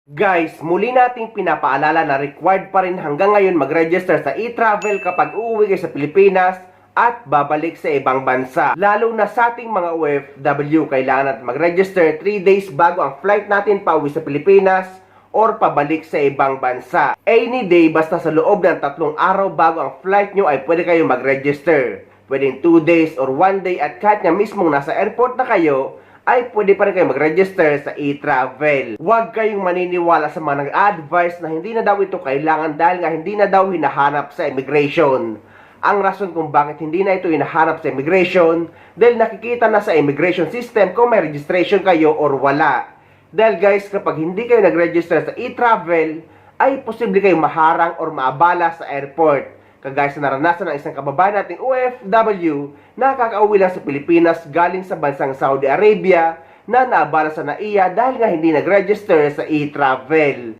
Guys, muli nating pinapaalala na required pa rin hanggang ngayon mag-register sa e-travel kapag uuwi kayo sa Pilipinas at babalik sa ibang bansa. Lalo na sa ating mga OFW, kailangan natin mag-register 3 days bago ang flight natin pauwi sa Pilipinas or pabalik sa ibang bansa. Any day, basta sa loob ng 3 araw bago ang flight nyo ay pwede kayo mag-register. Pwedeng 2 days or 1 day at kahit nga mismong nasa airport na kayo, ay pwede pa rin kayo mag-register sa e-travel. Huwag kayong maniniwala sa mga nag-advise na hindi na daw ito kailangan dahil nga hindi na daw hinahanap sa immigration. Ang rason kung bakit hindi na ito hinahanap sa immigration, dahil nakikita na sa immigration system kung may registration kayo or wala. Dahil guys, kapag hindi kayo nag-register sa e-travel, ay posible kayong maharang or maabala sa airport. Kagaya sa naranasan ng isang kababayan nating OFW na kakauwi lang sa Pilipinas galing sa bansang Saudi Arabia na naabala sa NAIA dahil nga hindi nag-register sa e-travel.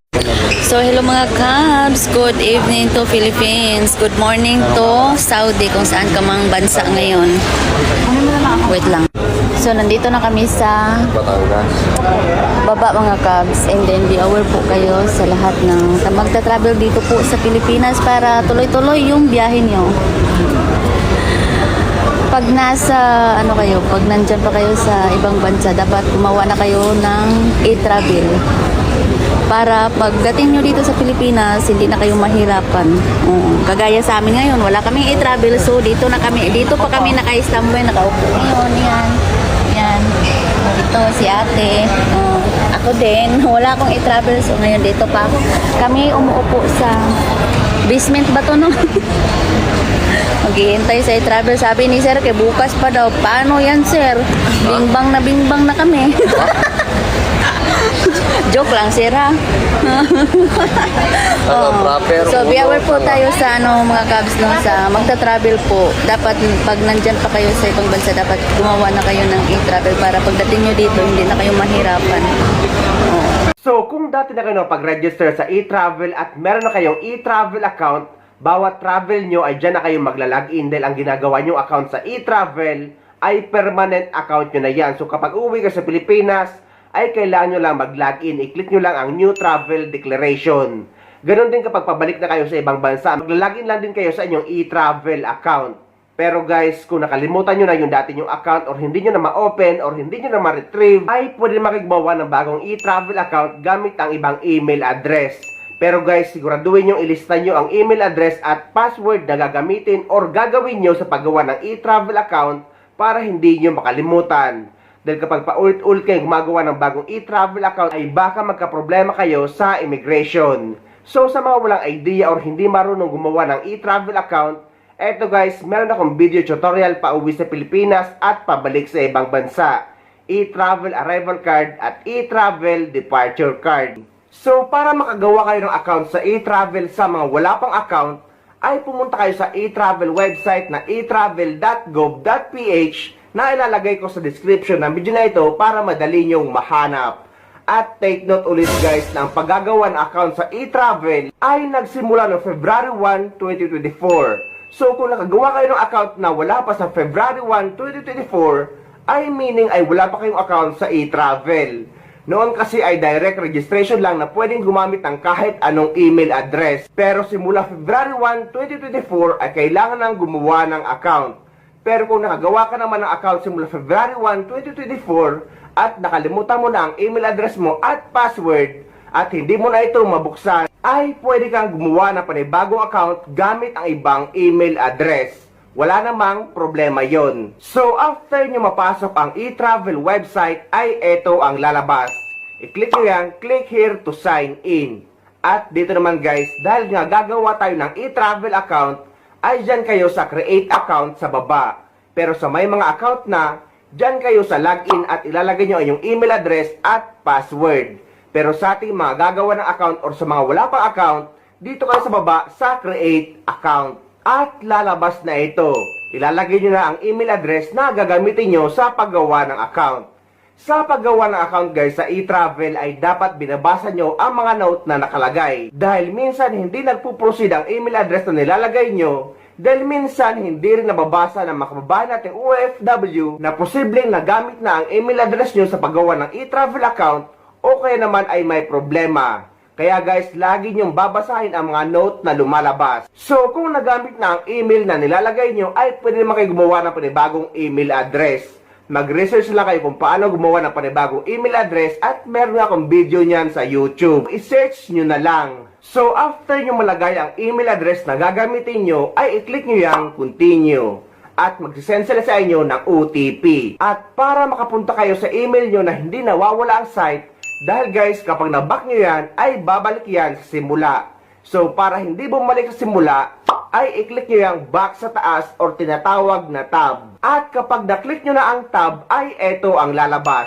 So hello mga Cubs, good evening to Philippines, good morning to Saudi kung saan ka mang bansa ngayon. Wait lang. So nandito na kami sa baba mga Cubs, and then be aware po kayo sa lahat ng magta-travel dito po sa Pilipinas para tuloy-tuloy yung biyahe nyo. Pag pag nandyan pa kayo sa ibang bansa, dapat gumawa na kayo ng e-travel. Para pagdating nyo dito sa Pilipinas, hindi na kayo mahirapan. Kagaya sa amin ngayon, wala kaming e-travel, so dito pa kami naka-standby, nakaupo ngayon, yan. Dito si ate, ako din, wala akong e-travel, so ngayon dito pa kami umuupo sa basement ba to, no? Maghihintay sa e-travel. Sabi ni sir, kay bukas pa daw. Paano yan sir? Bingbang na kami. Joke lang sir ha. So be aware po tayo sa mga Cubs, no, sa magta-travel po. Dapat pag nandyan pa kayo sa ibang bansa, dapat gumawa na kayo ng e-travel para pagdating nyo dito hindi na kayo mahirapan. So kung dati na kayo pag-register sa e-travel at meron na kayong e-travel account, bawat travel nyo ay dyan na kayo magla-login dahil ang ginagawa nyo account sa e-travel ay permanent account nyo na yan. So kapag uwi ka sa Pilipinas, ay kailangan nyo lang mag-login. I-click nyo lang ang New Travel Declaration. Ganon din kapag pabalik na kayo sa ibang bansa. Magla-login lang din kayo sa inyong e-travel account. Pero guys, kung nakalimutan nyo na yung dati nyong account or hindi nyo na ma-open or hindi nyo na ma-retrieve, ay pwede makikagawa ng bagong e-travel account gamit ang ibang email address. Pero guys, siguraduhin nyo ilista nyo ang email address at password na gagamitin or gagawin nyo sa paggawa ng e-travel account para hindi nyo makalimutan. Dahil kapag paulit-ulit kayo gumagawa ng bagong e-travel account ay baka magkaproblema kayo sa immigration. So sa mga walang idea or hindi marunong gumawa ng e-travel account, eto guys, meron akong video tutorial pauwi sa Pilipinas at pabalik sa ibang bansa. E-travel arrival card at e-travel departure card. So para makagawa kayo ng account sa e-travel sa mga wala pang account, ay pumunta kayo sa e-travel website na e-travel.gov.ph na ilalagay ko sa description ng video na ito para madali nyong mahanap. At take note ulit guys na ang paggagawa ng account sa e-travel ay nagsimula noong February 1, 2024. So kung nakagawa kayo ng account na wala pa sa February 1, 2024, ay meaning ay wala pa kayong account sa e-travel. Noon kasi ay direct registration lang na pwedeng gumamit ng kahit anong email address. Pero simula February 1, 2024 ay kailangan nang gumawa ng account. Pero kung nakagawa ka naman ng account simula February 1, 2024 at nakalimutan mo na ang email address mo at password at hindi mo na ito mabuksan, ay pwede kang gumawa ng panibagong account gamit ang ibang email address. Wala namang problema yon. So after nyo mapasok ang e-travel website ay ito ang lalabas. I-click nyo yan, click here to sign in. At dito naman guys, dahil nga gagawa tayo ng e-travel account, ay dyan kayo sa create account sa baba. Pero sa may mga account na, dyan kayo sa login at ilalagay nyo yung email address at password. Pero sa ating mga gagawa ng account or sa mga wala pang account, dito kayo sa baba sa create account. At lalabas na ito. Ilalagay nyo na ang email address na gagamitin nyo sa paggawa ng account. Sa paggawa ng account guys sa e-travel ay dapat binabasa nyo ang mga note na nakalagay. Dahil minsan hindi nagpo-proceed ang email address na nilalagay nyo. Dahil minsan hindi rin nababasa ng mga kababayan nating OFW na posibleng nagamit na ang email address nyo sa paggawa ng e-travel account o kaya naman ay may problema. Kaya guys, lagi nyong babasahin ang mga note na lumalabas. So, kung nagamit na ang email na nilalagay nyo, ay pwede naman kayo gumawa ng panibagong email address. Mag-research lang kayo kung paano gumawa ng panibagong email address at meron akong video niyan sa YouTube. I-search nyo na lang. So, after nyo malagay ang email address na gagamitin nyo, ay i-click nyo yung continue. At magsisend sila sa inyo ng OTP. At para makapunta kayo sa email nyo na hindi nawawala ang site, dahil guys, kapag na-back nyo yan, ay babalik yan sa simula. So, para hindi bumalik sa simula, ay i-click nyo yung back sa taas or tinatawag na tab. At kapag na-click nyo na ang tab, ay eto ang lalabas.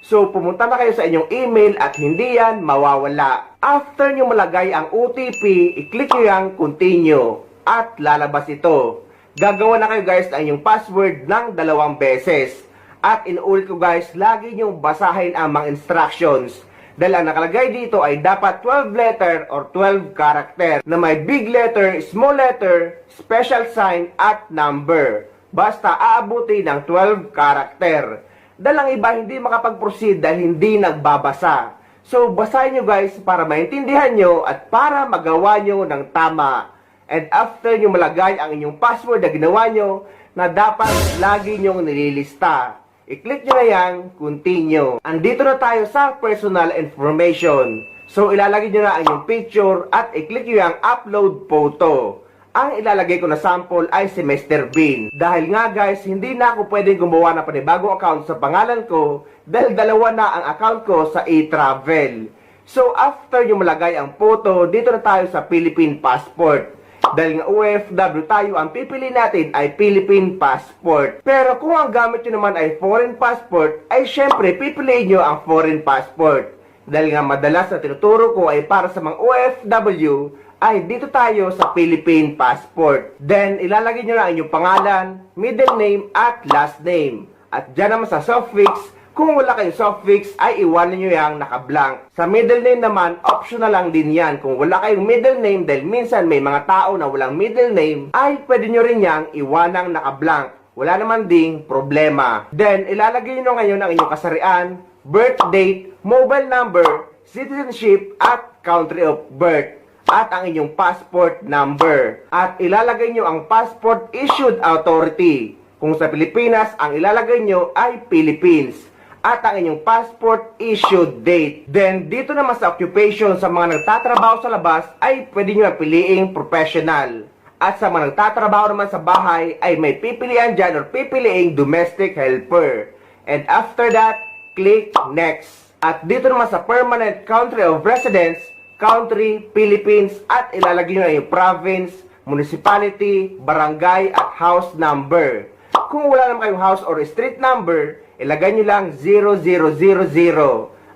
So, pumunta na kayo sa inyong email at hindi yan mawawala. After nyo malagay ang OTP, i-click nyo yung continue. At lalabas ito. Gagawa na kayo guys ng inyong password ng 2 beses. At inuulit ko guys, lagi nyong basahin ang mga instructions. Dahil ang nakalagay dito ay dapat 12 letter or 12 character na may big letter, small letter, special sign at number. Basta aabuti ng 12 character. Dahil ang iba hindi makapag-proceed dahil hindi nagbabasa. So basahin nyo guys para maintindihan nyo at para magawa nyo ng tama. And after nyo malagay ang inyong password na ginawa nyo na dapat lagi nyong nililista. I-click nyo na yan, continue. Andito na tayo sa personal information. So, ilalagay nyo na ang inyong picture at i-click nyo yung upload photo. Ang ilalagay ko na sample ay si Mr. Bean. Dahil nga guys, hindi na ako pwedeng gumawa ng panibagong account sa pangalan ko dahil 2 na ang account ko sa e-travel. So, after nyo malagay ang photo, dito na tayo sa Philippine Passport. Dahil nga OFW tayo, ang pipili natin ay Philippine Passport. Pero kung ang gamit nyo naman ay Foreign Passport, ay syempre pipiliin nyo ang Foreign Passport. Dahil nga madalas na tinuturo ko ay para sa mga OFW, ay dito tayo sa Philippine Passport. Then ilalagay nyo na ang inyong pangalan, middle name at last name. At dyan naman sa suffix, kung wala kayong suffix, ay iwanan nyo yung naka-blank. Sa middle name naman, optional lang din yan. Kung wala kayong middle name, dahil minsan may mga tao na walang middle name, ay pwede nyo rin yang iwanang naka-blank. Wala naman ding problema. Then, ilalagay nyo ngayon ang inyong kasarian, birth date, mobile number, citizenship, at country of birth. At ang inyong passport number. At ilalagay nyo ang passport issued authority. Kung sa Pilipinas, ang ilalagay nyo ay Philippines. At ang inyong passport issued date. Then, dito naman sa occupation sa mga nagtatrabaho sa labas, ay pwede nyo piliing professional. At sa mga nagtatrabaho naman sa bahay, ay may pipilian dyan or pipiliing domestic helper. And after that, click next. At dito naman sa permanent country of residence, country, Philippines, at ilalagay nyo na yung province, municipality, barangay, at house number. Kung wala naman kayong house or street number, ilagay nyo lang 0000.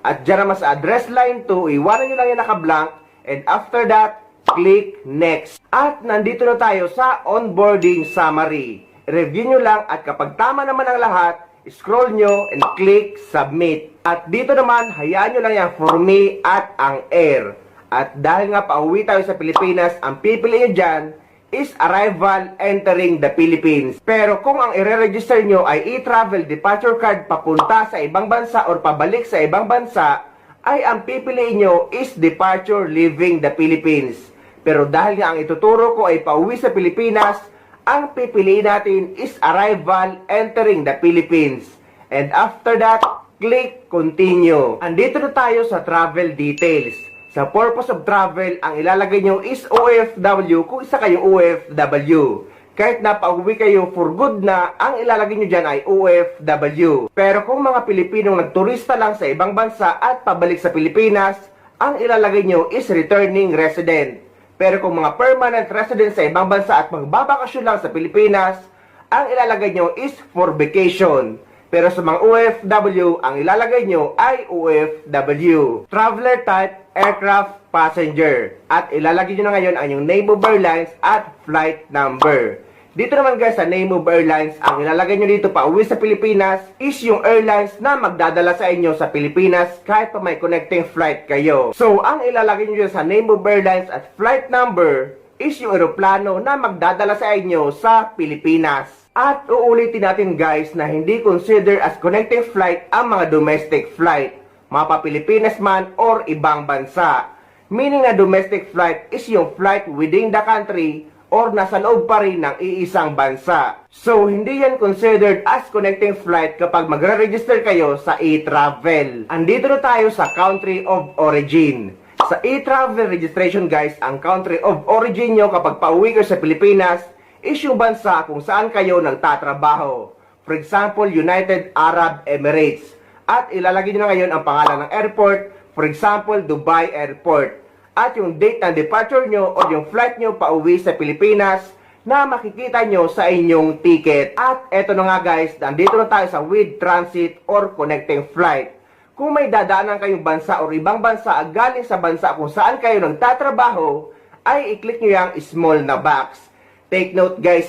At dyan naman sa address line 2, iwanan nyo lang yung naka-blank. And after that, click next. At nandito na tayo sa onboarding summary. Review nyo lang at kapag tama naman ang lahat, scroll nyo and click submit. At dito naman, hayaan nyo lang yung for me at ang air. At dahil nga pauwi tayo sa Pilipinas, ang pipili nyo dyan is arrival entering the Philippines. Pero kung ang i-register nyo ay e-travel departure card papunta sa ibang bansa or pabalik sa ibang bansa, ay ang pipiliin nyo is departure leaving the Philippines. Pero dahil nga ang ituturo ko ay pauwi sa Pilipinas, ang pipiliin natin is arrival entering the Philippines. And after that, click continue. Andito na tayo sa travel details. Sa purpose of travel, ang ilalagay nyo is OFW kung isa kayong OFW. Kahit na pauwi kayo for good na, ang ilalagay nyo dyan ay OFW. Pero kung mga Pilipinong nagturista lang sa ibang bansa at pabalik sa Pilipinas, ang ilalagay nyo is returning resident. Pero kung mga permanent resident sa ibang bansa at magbabakasyon lang sa Pilipinas, ang ilalagay nyo is for vacation. Pero sa mga OFW, ang ilalagay nyo ay OFW. Traveler type, aircraft, passenger. At ilalagay nyo na ngayon ang inyong name of airlines at flight number. Dito naman guys sa name of airlines, ang ilalagay nyo dito pa uwi sa Pilipinas is yung airlines na magdadala sa inyo sa Pilipinas kahit pa may connecting flight kayo. So, ang ilalagay nyo dito sa name of airlines at flight number is yung eroplano na magdadala sa inyo sa Pilipinas. At uulitin natin guys na hindi consider as connecting flight ang mga domestic flight. mapa Pilipinas man or ibang bansa. Meaning na domestic flight is yung flight within the country or nasa loob pa rin ng iisang bansa. So, hindi yan considered as connecting flight kapag magre-register kayo sa e-travel. Andito na tayo sa country of origin. Sa e-travel registration guys, ang country of origin nyo kapag pauwi kayo sa Pilipinas is yung bansa kung saan kayo nagtatrabaho. For example, United Arab Emirates. At ilalagay nyo na ngayon ang pangalan ng airport. For example, Dubai Airport. At yung date ng departure nyo o yung flight nyo pauwi sa Pilipinas na makikita nyo sa inyong ticket. At eto na nga guys, nandito na tayo sa with transit or connecting flight. Kung may dadaanan kayong bansa o ibang bansa galing sa bansa kung saan kayo nagtatrabaho, ay i-click nyo yung small na box. Take note guys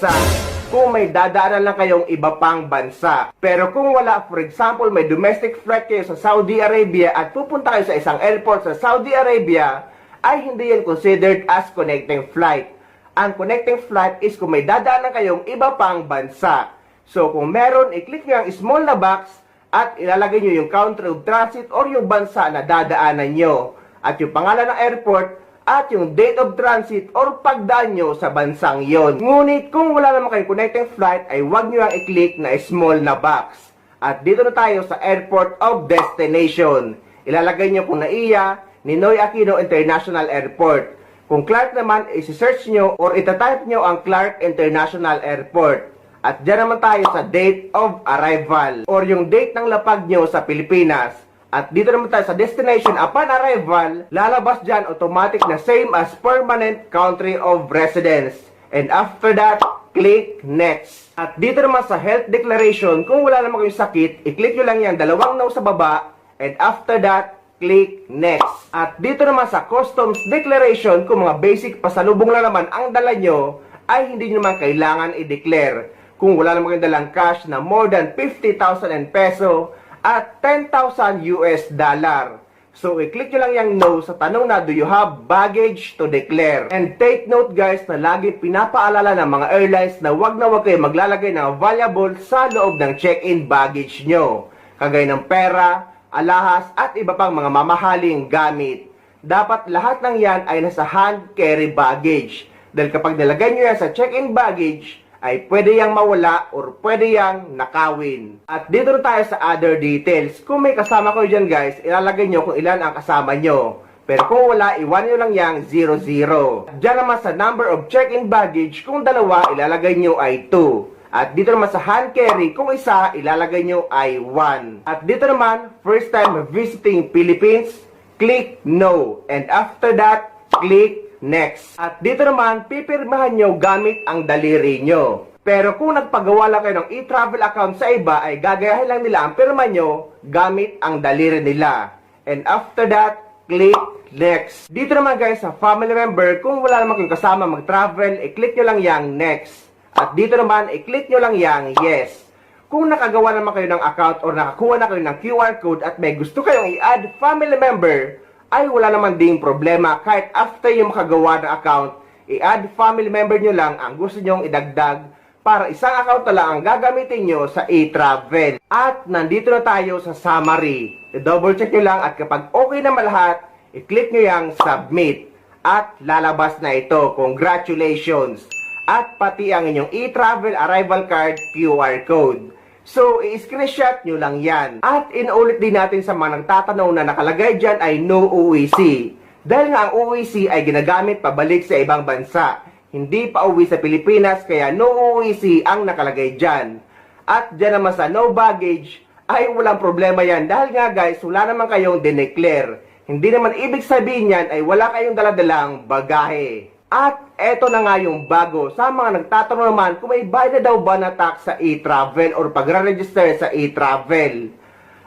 kung may dadaanan lang kayong iba pang bansa. Pero kung wala, for example, may domestic flight kayo sa Saudi Arabia at pupunta kayo sa isang airport sa Saudi Arabia, ay hindi yan considered as connecting flight. Ang connecting flight is kung may dadaanan kayong iba pang bansa. So kung meron, i-click nyo ang small na box at ilalagay nyo yung country of transit or yung bansa na dadaanan nyo. At yung pangalan ng airport at yung date of transit or pagdaan nyo sa bansang yon. Ngunit kung wala naman kayong connecting flight, ay huwag nyo ang i-click na small na box. At dito na tayo sa airport of destination. Ilalagay nyo kung naiya, Ninoy Aquino International Airport. Kung Clark naman, isi-search nyo or itatype nyo ang Clark International Airport. At dyan naman tayo sa date of arrival or yung date ng lapag nyo sa Pilipinas. At dito naman tayo sa destination upon arrival, lalabas dyan automatic na same as permanent country of residence. And after that, click next. At dito naman sa health declaration, kung wala naman kayong sakit, i-click nyo lang yan dalawang no sa baba. And after that, click next. At dito naman sa customs declaration, kung mga basic pasalubong lang naman ang dala nyo, ay hindi nyo naman kailangan i-declare. Kung wala naman kayong dalang cash na more than 50,000 peso at 10,000 US dollar. So, i-click nyo lang yung no sa tanong na, do you have baggage to declare? And take note guys na lagi pinapaalala ng mga airlines na wag kayo maglalagay ng valuable sa loob ng check-in baggage nyo. Kagaya ng pera, alahas at iba pang mga mamahaling gamit. Dapat lahat ng yan ay nasa hand carry baggage. Dahil kapag nilagay nyo yan sa check-in baggage, ay pwede yang mawala or pwede yang nakawin. At dito na tayo sa other details. Kung may kasama kayo dyan guys, ilalagay nyo kung ilan ang kasama nyo. Pero kung wala, iwan nyo lang yang 00. Diyan naman sa number of check-in baggage, kung dalawa, ilalagay nyo ay 2. At dito naman sa hand carry, kung isa, ilalagay nyo ay 1. At dito naman, first time visiting Philippines, click no. And after that, click next. At dito naman, pipirmahan nyo gamit ang daliri nyo. Pero kung nagpagawa lang kayo ng e-travel account sa iba, ay gagayahin lang nila ang pirma nyo gamit ang daliri nila. And after that, click next. Dito naman guys, sa family member, kung wala naman kayong kasama mag-travel, i-click nyo lang yang next. At dito naman, i-click nyo lang yang yes. Kung nakagawa naman kayo ng account or nakakuha na kayo ng QR code at may gusto kayong i-add family member, ay wala naman ding problema. Kahit after yung makagawa ng account, i-add family member nyo lang ang gusto nyong idagdag para isang account na lang ang gagamitin nyo sa e-travel. At nandito na tayo sa summary. I-double check nyo lang at kapag okay naman lahat, i-click nyo yung submit. At lalabas na ito. Congratulations! At pati ang inyong e-travel arrival card QR code. So, i-screenshot nyo lang yan. At inuulit din natin sa mga nagtatanong na nakalagay dyan ay no UEC. Dahil nga ang UEC ay ginagamit pabalik sa ibang bansa. Hindi pa uwi sa Pilipinas, kaya no UEC ang nakalagay dyan. At dyan naman sa no baggage, ay walang problema yan. Dahil nga guys, wala naman kayong dineclare. Hindi naman ibig sabihin yan ay wala kayong daladalang bagahe. At eto na nga yung bago. Sa mga nagtatanong naman kung may bayad na daw ba na tax sa e-travel or pagre-register sa e-travel.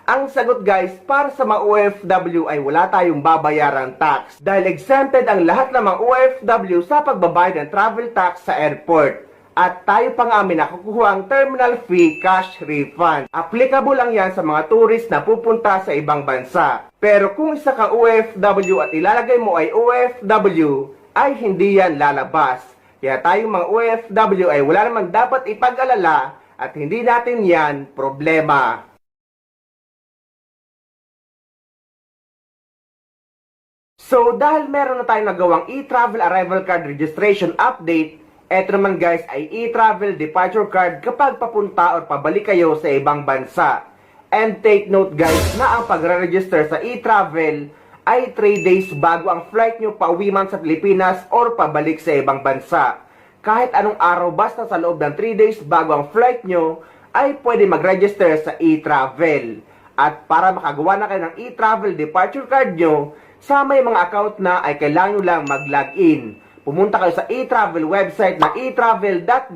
Ang sagot guys, para sa mga OFW ay wala tayong babayarang tax. Dahil exempted ang lahat ng mga OFW sa pagbabayad ng travel tax sa airport. At tayo pa nga nakukuha ang terminal fee cash refund. Applicable lang yan sa mga tourist na pupunta sa ibang bansa. Pero kung isa kang OFW at ilalagay mo ay OFW, ay hindi yan lalabas. Kaya tayong mga OFW ay wala namang dapat ipag-alala at hindi natin yan problema. So dahil meron na tayong nagawang e-travel arrival card registration update, eto naman guys ay e-travel departure card kapag papunta or pabalik kayo sa ibang bansa. And take note guys na ang pagre-register sa e-travel ay 3 days bago ang flight nyo pauwi man sa Pilipinas or pabalik sa ibang bansa. Kahit anong araw basta sa loob ng 3 days bago ang flight nyo ay pwede mag-register sa e-travel. At para makagawa na kayo ng e-travel departure card nyo, sa may mga account na ay kailangan nyo lang mag-login. Pumunta kayo sa e-travel website na etravel.gov.ph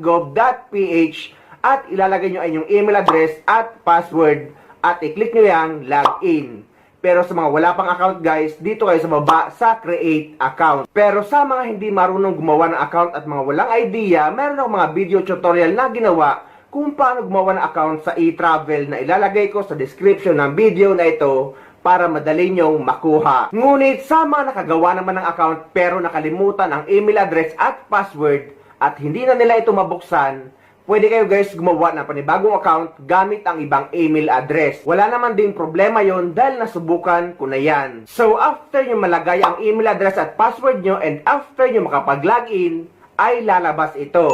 at ilalagay nyo ay inyong email address at password at i-click nyo yung login. Pero sa mga wala pang account guys, dito kayo sa baba sa create account. Pero sa mga hindi marunong gumawa ng account at mga walang idea, meron akong mga video tutorial na ginawa kung paano gumawa ng account sa e-travel na ilalagay ko sa description ng video na ito para madali nyong makuha. Ngunit sa mga nakagawa naman ng account pero nakalimutan ang email address at password at hindi na nila ito mabuksan, pwede kayo guys gumawa ng panibagong account gamit ang ibang email address. Wala naman ding problema yon dahil nasubukan ko na yan. So after nyo malagay ang email address at password nyo and after nyo makapag-login, ay lalabas ito.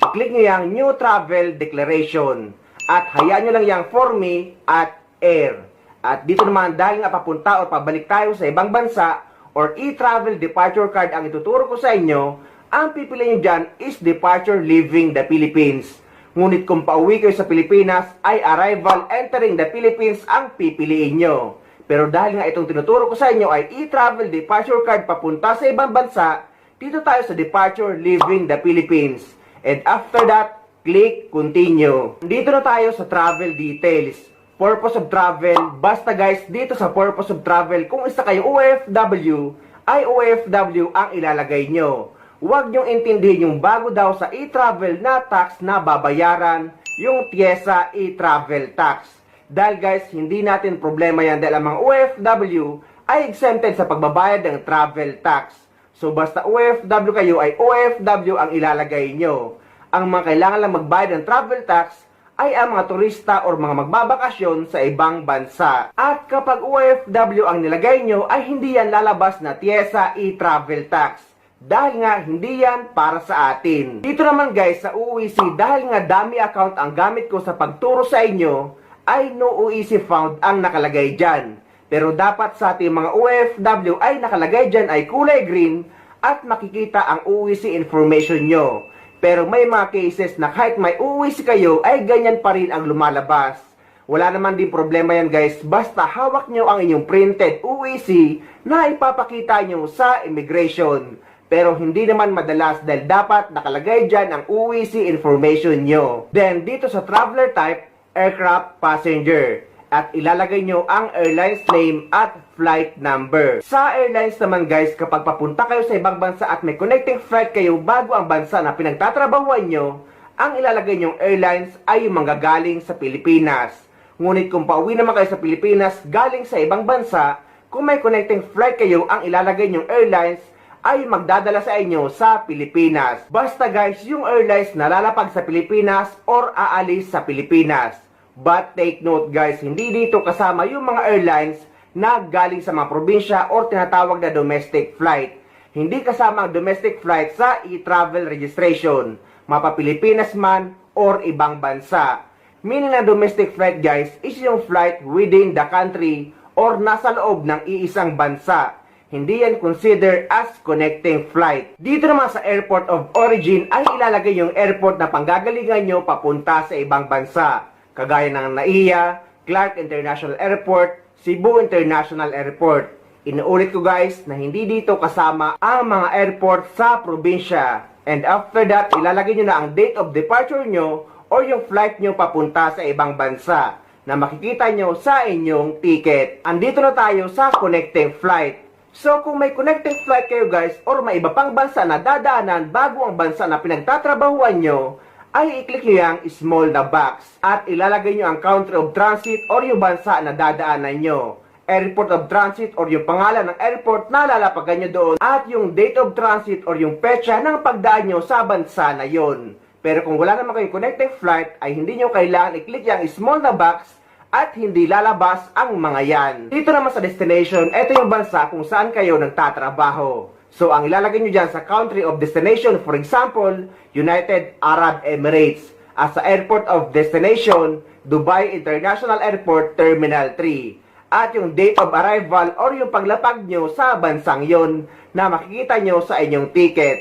I-click nyo yung New Travel Declaration at hayaan nyo lang yung For Me at Air. At dito naman dahil nga papunta o pabalik tayo sa ibang bansa or e-travel departure card ang ituturo ko sa inyo, ang pipiliin nyo dyan is departure leaving the Philippines. Ngunit kung pauwi kayo sa Pilipinas ay arrival entering the Philippines ang pipiliin nyo. Pero dahil nga itong tinuturo ko sa inyo ay e-travel departure card papunta sa ibang bansa, dito tayo sa departure leaving the Philippines. And after that, click continue. Dito na tayo sa travel details. Purpose of travel, basta guys, dito sa purpose of travel, kung isa kayo OFW, ay OFW ang ilalagay nyo. Huwag nyong intindihin yung bago daw sa e-travel na tax na babayaran, yung TIESA e-travel tax. Dahil guys, hindi natin problema yan dahil ang mga OFW ay exempted sa pagbabayad ng travel tax. So basta OFW kayo ay OFW ang ilalagay nyo. Ang mga kailangan lang magbayad ng travel tax ay ang mga turista or mga magbabakasyon sa ibang bansa. At kapag OFW ang nilagay nyo ay hindi yan lalabas na TIESA e-travel tax. Dahil nga hindi yan para sa atin. Dito naman guys sa UEC, dahil nga dami account ang gamit ko sa pagturo sa inyo, ay no UEC found ang nakalagay dyan. Pero dapat sa ating mga OFW ay nakalagay dyan ay kulay green at makikita ang UEC information nyo. Pero may mga cases na kahit may UEC kayo ay ganyan pa rin ang lumalabas. Wala naman din problema yan guys, basta hawak nyo ang inyong printed UEC na ipapakita nyo sa immigration. Pero hindi naman madalas dahil dapat nakalagay dyan ang UEC information nyo. Then dito sa traveler type, aircraft passenger. At ilalagay nyo ang airline's name at flight number. Sa airlines naman guys, kapag papunta kayo sa ibang bansa at may connecting flight kayo bago ang bansa na pinagtatrabahuan nyo, ang ilalagay nyong airlines ay yung manggagaling sa Pilipinas. Ngunit kung pauwi naman kayo sa Pilipinas galing sa ibang bansa, kung may connecting flight kayo, ang ilalagay nyong airlines ay magdadala sa inyo sa Pilipinas. Basta guys, yung airlines na lalapag sa Pilipinas or aalis sa Pilipinas. But take note guys, hindi dito kasama yung mga airlines na galing sa mga probinsya or tinatawag na domestic flight. Hindi kasama ang domestic flight sa e-travel registration, mapa-Pilipinas man or ibang bansa. Meaning na domestic flight guys is yung flight within the country or nasa loob ng iisang bansa. Hindi yan considered as connecting flight. Dito naman sa airport of origin ay ilalagay yung airport na panggagalingan nyo papunta sa ibang bansa. Kagaya ng NAIA, Clark International Airport, Cebu International Airport. Inuulit ko guys na hindi dito kasama ang mga airport sa probinsya. And after that, ilalagay nyo na ang date of departure nyo or yung flight nyo papunta sa ibang bansa na makikita nyo sa inyong ticket. Andito na tayo sa connecting flight. So kung may connecting flight kayo guys or may iba pang bansa na dadaanan bago ang bansa na pinagtatrabahuan nyo, ay i-click nyo yung small na box at ilalagay nyo ang country of transit or yung bansa na dadaanan nyo. Airport of transit or yung pangalan ng airport na lalapagan nyo doon at yung date of transit or yung petsa ng pagdaan nyo sa bansa na yon. Pero kung wala naman kayong connecting flight ay hindi nyo kailangan i-click yung small na box at hindi lalabas ang mga yan. Dito naman sa destination, ito yung bansa kung saan kayo nagtatrabaho. So, ang ilalagay nyo dyan sa country of destination, for example, United Arab Emirates. As sa airport of destination, Dubai International Airport Terminal 3. At yung date of arrival or yung paglapag nyo sa bansang yon na makikita nyo sa inyong ticket.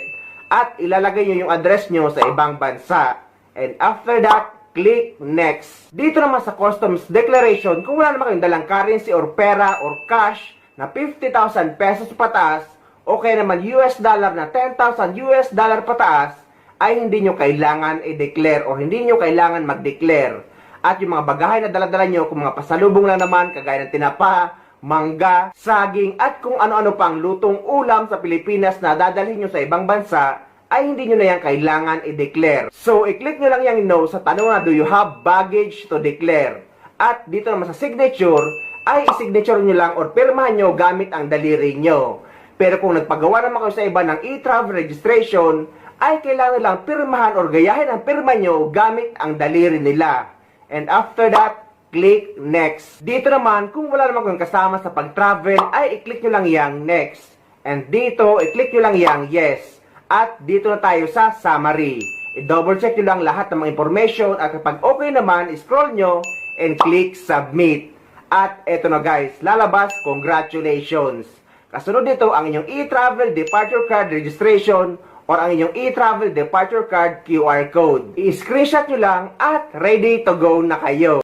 At ilalagay nyo yung address nyo sa ibang bansa. And after that, click next. Dito naman sa customs declaration, kung wala naman kayong dalang currency or pera or cash na 50,000 pesos pataas, o kaya naman US dollar na 10,000 US dollar pataas, ay hindi nyo kailangan i-declare o hindi nyo kailangan mag-declare. At yung mga bagahe na daladala nyo, kung mga pasalubong lang naman, kagaya ng tinapa, mangga, saging, at kung ano-ano pang lutong ulam sa Pilipinas na dadalhin nyo sa ibang bansa, ay hindi nyo na yan kailangan i-declare. So, i-click nyo lang yung no sa tanong na, do you have baggage to declare? At dito naman sa signature, ay i-signature nyo lang or pirmahan nyo gamit ang daliri nyo. Pero kung nagpagawa naman kayo sa iba ng e-travel registration, ay kailangan lang pirmahan or gayahin ang pirma nyo gamit ang daliri nila. And after that, click next. Dito naman, kung wala naman kayong kasama sa pag-travel, ay i-click nyo lang yang next. And dito, i-click nyo lang yang yes. At dito na tayo sa summary. I-double check nyo lang lahat ng mga information at kapag okay naman, scroll nyo and click submit. At eto na guys, lalabas, congratulations! Kasunod nito ang inyong e-travel departure card registration or ang inyong e-travel departure card QR code. I-screenshot nyo lang at ready to go na kayo.